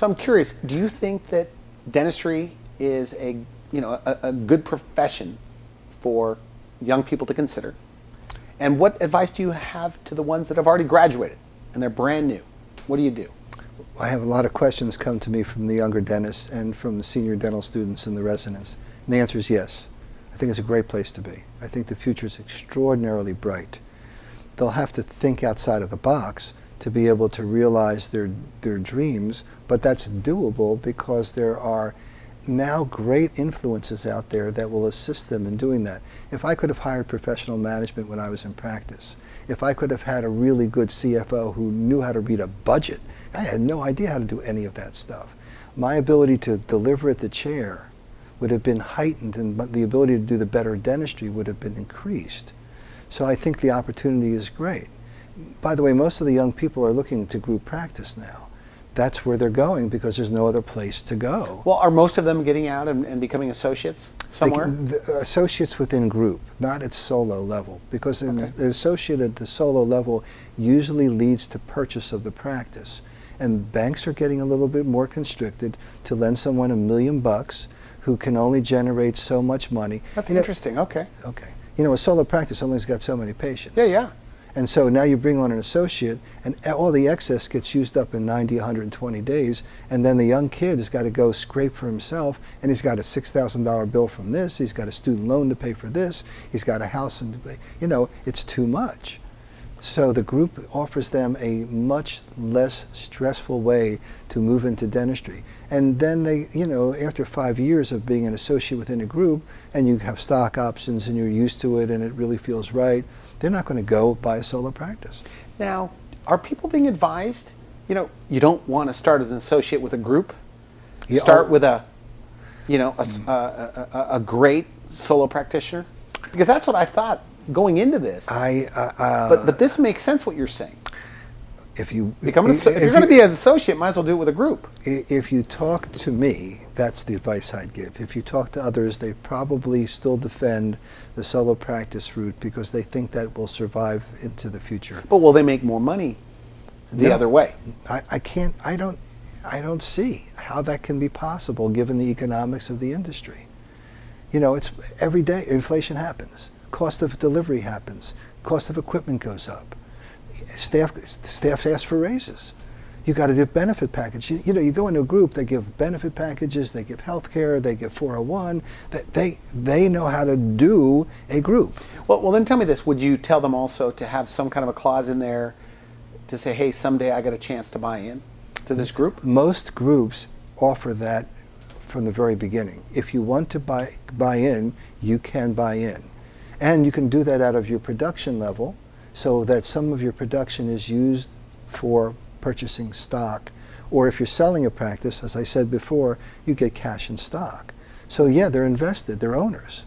So I'm curious, do you think that dentistry is a good profession for young people to consider? And what advice do you have to the ones that have already graduated and they're brand new? What do you do? I have a lot of questions come to me from the younger dentists and from the senior dental students and the residents. And the answer is yes. I think it's a great place to be. I think the future is extraordinarily bright. They'll have to think outside of the box to be able to realize their dreams, but that's doable because there are now great influences out there that will assist them in doing that. If I could have hired professional management when I was in practice, if I could have had a really good CFO who knew how to read a budget, I had no idea how to do any of that stuff. My ability to deliver at the chair would have been heightened, and the ability to do the better dentistry would have been increased. So I think the opportunity is great. By the way, most of the young people are looking to group practice now. That's where they're going because there's no other place to go. Well, are most of them getting out and becoming associates somewhere? Associates within group, not at solo level, because the associate at the solo level usually leads to purchase of the practice. And banks are getting a little bit more constricted to lend someone $1 million who can only generate so much money. That's interesting. Okay. Okay. You know, a solo practice only's got so many patients. Yeah. And so now you bring on an associate, and all the excess gets used up in 90, 120 days, and then the young kid has got to go scrape for himself, and he's got a $6,000 bill from this, he's got a student loan to pay for this, he's got a house, and you know, it's too much. So the group offers them a much less stressful way to move into dentistry. And then they, you know, after 5 years of being an associate within a group, and you have stock options and you're used to it and it really feels right, they're not going to go buy a solo practice. Now, are people being advised, you know, you don't want to start as an associate with a group? Start with a great solo practitioner? Because that's what I thought going into this. But this makes sense what you're saying. If you're going to be an associate, might as well do it with a group. If you talk to me, that's the advice I'd give. If you talk to others, they probably still defend the solo practice route because they think that will survive into the future. But will they make more money the other way? I don't see how that can be possible given the economics of the industry. You know, it's every day inflation happens. Cost of delivery happens. Cost of equipment goes up. Staff ask for raises. You got to do benefit package. You know, you go into a group, they give benefit packages, they give health care, they give 401. They know how to do a group. Well, then tell me this. Would you tell them also to have some kind of a clause in there to say, hey, someday I get a chance to buy in to this group? Most groups offer that from the very beginning. If you want to buy in, you can buy in. And you can do that out of your production level, so that some of your production is used for purchasing stock. Or if you're selling a practice, as I said before, you get cash in stock. So yeah, they're invested, they're owners.